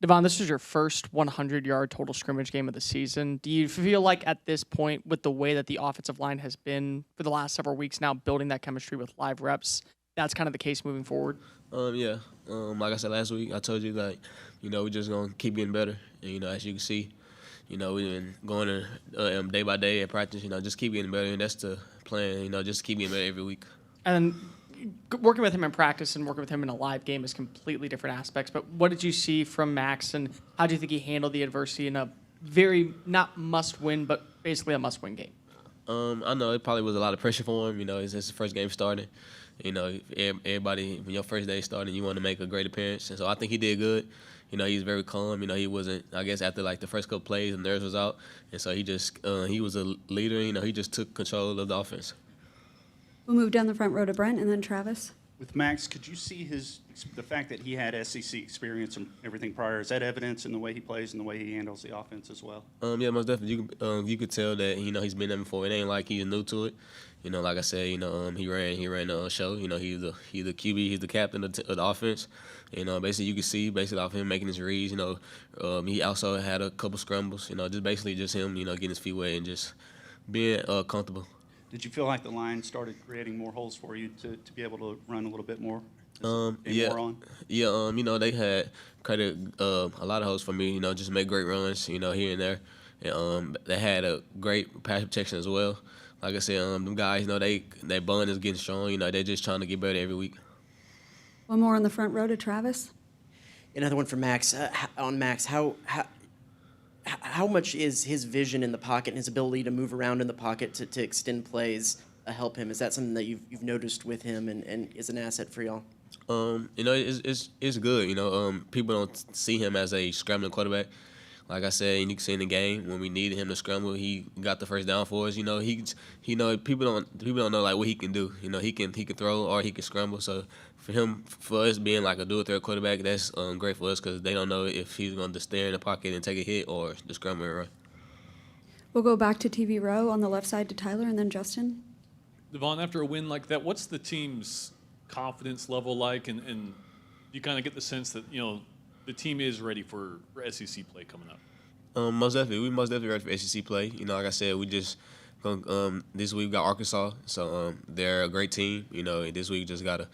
Devon, this is your first 100-yard total scrimmage game of the season. Do you feel like at this point, with the way that the offensive line has been for the last several weeks now, building that chemistry with live reps, that's kind of the case moving forward? Yeah. Like I said last week, I told you that, we're just gonna keep getting better. And as you can see, we've been going day by day at practice. Just keep getting better, and that's the plan. Just keep getting better every week. And working with him in practice and working with him in a live game is completely different aspects. But what did you see from Max, and how do you think he handled the adversity in a very not must-win, but basically a must-win game? I know it probably was a lot of pressure for him. It's his first game starting. Everybody, when your first day starting, you want to make a great appearance. And so I think he did good. He's very calm. He wasn't, I guess, after like the first couple plays, the nerves was out. And so he was a leader. He just took control of the offense. We'll move down the front row to Brent and then Travis. With Max, could you see the fact that he had SEC experience and everything prior? Is that evidence in the way he plays and the way he handles the offense as well? Yeah, most definitely. You could tell that he's been there before. It ain't like he's new to it. Like I said, he ran the show. He's the QB, he's the captain of the offense. Basically you could see off him making his reads. He also had a couple scrambles. Just basically just him. Getting his feet wet and just being comfortable. Did you feel like the line started creating more holes for you to be able to run a little bit more? Yeah. More on? Yeah, they had created a lot of holes for me, just make great runs, here and there. And they had a great pass protection as well. Like I said, them guys, their bond is getting strong. They're just trying to get better every week. One more on the front row to Travis. Another one for Max. On Max, how much is his vision in the pocket and his ability to move around in the pocket to extend plays help him? Is that something that you've noticed with him and is an asset for y'all? It's good. People don't see him as a scrambling quarterback. Like I said, and you can see in the game when we needed him to scramble, he got the first down for us. People don't know like what he can do. He can throw or he can scramble. So for us being like a dual threat quarterback, that's great for us because they don't know if he's going to stay in the pocket and take a hit or the scramble and run. We'll go back to TV row on the left side to Tyler and then Justin. Devon, after a win like that, what's the team's confidence level like? And you kind of get the sense that, the team is ready for SEC play coming up. Most definitely. We most definitely ready for SEC play. Like I said, we just this week we got Arkansas, so they're a great team. And this week just gotta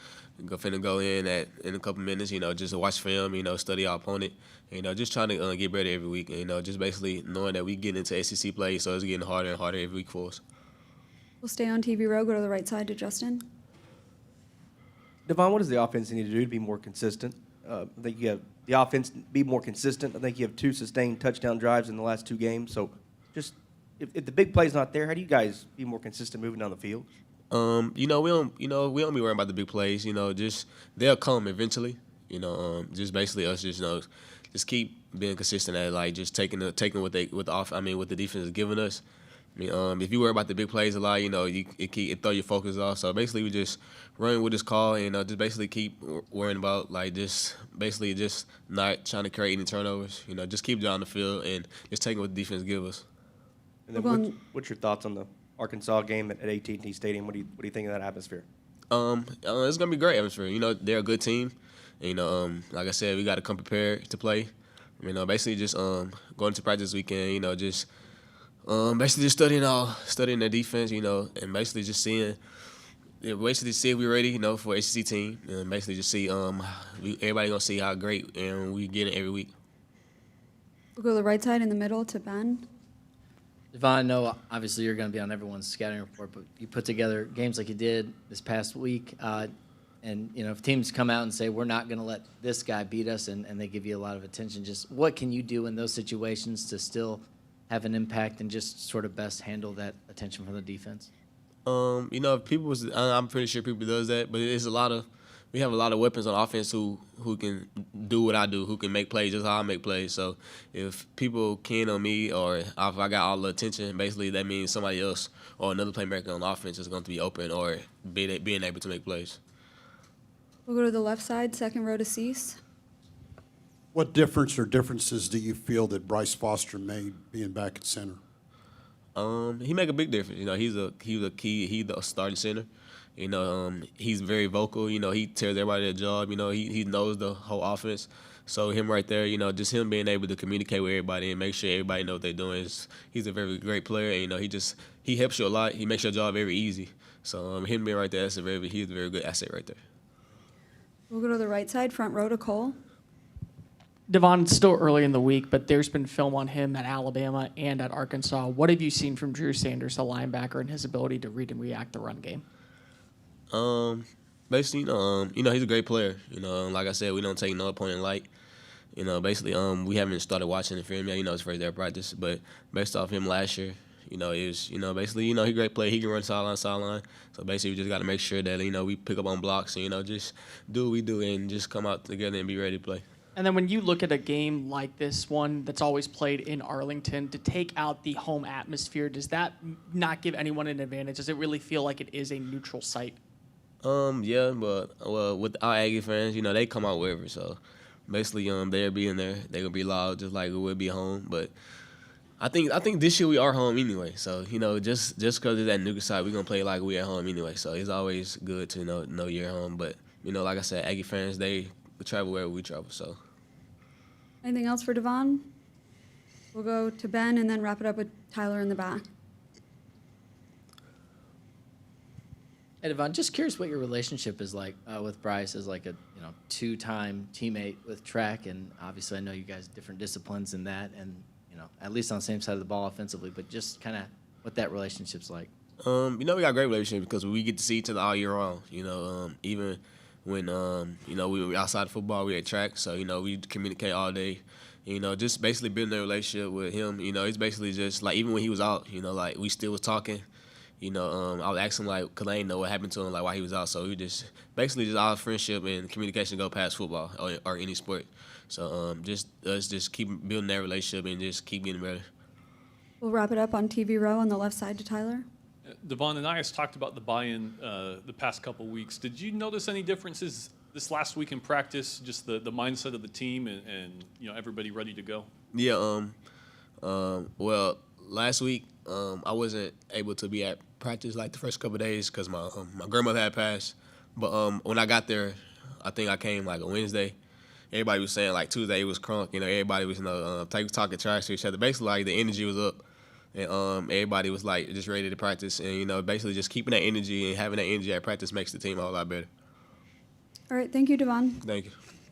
go in a couple minutes. Just watch film. Study our opponent. Just trying to get better every week. Just basically knowing that we get into SEC play, so it's getting harder and harder every week for us. We'll stay on TV row. Go to the right side to Justin. Devon, what does the offense need to do to be more consistent? I think you have the offense be more consistent. I think you have 2 sustained touchdown drives in the last 2 games. So just if the big play's not there, how do you guys be more consistent moving down the field? We don't be worrying about the big plays. Just they'll come eventually. Just basically us just keep being consistent at like just taking what the defense is giving us. If you worry about the big plays a lot, it throw your focus off. So basically, we just run with this call and just basically keep worrying about just not trying to create any turnovers. Just keep it on the field and just taking what the defense give us. And then what's your thoughts on the Arkansas game at AT&T Stadium? What do you think of that atmosphere? It's gonna be a great atmosphere. They're a good team. Like I said, we got to come prepared to play. Basically just going to practice this weekend. Basically just studying their defense, and basically just see if we're ready, for ACC team, and basically just see everybody gonna see how great and we get it every week. We'll go to the right side in the middle to Ben. Devon, I know obviously you're going to be on everyone's scouting report, but you put together games like you did this past week, and if teams come out and say we're not going to let this guy beat us, and they give you a lot of attention, just what can you do in those situations to still have an impact and just sort of best handle that attention from the defense? I'm pretty sure people does that, but we have a lot of weapons on offense who can do what I do, who can make plays just how I make plays. So if people keen on me or if I got all the attention, basically that means somebody else or another playmaker on offense is going to be open or being able to make plays. We'll go to the left side, second row to Cease. What difference or differences do you feel that Bryce Foster made being back at center? He make a big difference. He's the starting center. He's very vocal. He tells everybody their job. He knows the whole offense. So him right there, you know, just him being able to communicate with everybody and make sure everybody know what they're doing. He's a very great player, and you know, he helps you a lot. He makes your job very easy. So him being right there, he's a very good asset right there. We'll go to the right side, front row to Cole. Devon, it's still early in the week, but there's been film on him at Alabama and at Arkansas. What have you seen from Drew Sanders, the linebacker, and his ability to read and react the run game? Basically, you know, he's a great player. You know, like I said, we don't take no opponent light. You know, basically, we haven't started watching the film yet. You know, it's first day of practice, but based off him last year, you know, basically, you know, he's a great player. He can run sideline. So basically, we just got to make sure that, you know, we pick up on blocks and, you know, just do what we do and just come out together and be ready to play. And then when you look at a game like this one that's always played in Arlington, to take out the home atmosphere, does that not give anyone an advantage? Does it really feel like it is a neutral site? Yeah, but with our Aggie fans, you know, they come out wherever. So basically, they'll be in there. They're gonna be loud just like it would be home. But I think this year we are home anyway. So you know, just because it's that neutral site, we're gonna play like we at home anyway. So it's always good to know you're home. But you know, like I said, Aggie fans, they travel wherever we travel. So. Anything else for Devon? We'll go to Ben and then wrap it up with Tyler in the back. Hey, Devon, just curious what your relationship is like with Bryce as like a two-time teammate with track, and obviously I know you guys different disciplines in that, and at least on the same side of the ball offensively, but just kind of what that relationship's like. You know, we got a great relationship because we get to see each other all year round. You know, even when we were outside of football, we at track, so we communicate all day. You know, just basically building a relationship with him. You know, it's basically just like even when he was out, like we still was talking. I was asking like, cause I didn't know what happened to him, like why he was out. So we just basically just our friendship and communication go past football or any sport. So just keep building that relationship and just keep getting better. We'll wrap it up on TV row on the left side to Tyler. Devon and I has talked about the Buyin the past couple weeks. Did you notice any differences this last week in practice? Just the mindset of the team and everybody ready to go. Yeah. Well, last week I wasn't able to be at practice like the first couple of days because my grandmother had passed. But when I got there, I think I came like a Wednesday. Everybody was saying like Tuesday it was crunk. Everybody was talking trash to each other. Basically, like the energy was up. And everybody was like just ready to practice, and basically just keeping that energy and having that energy at practice makes the team a whole lot better. All right, thank you, Devon. Thank you.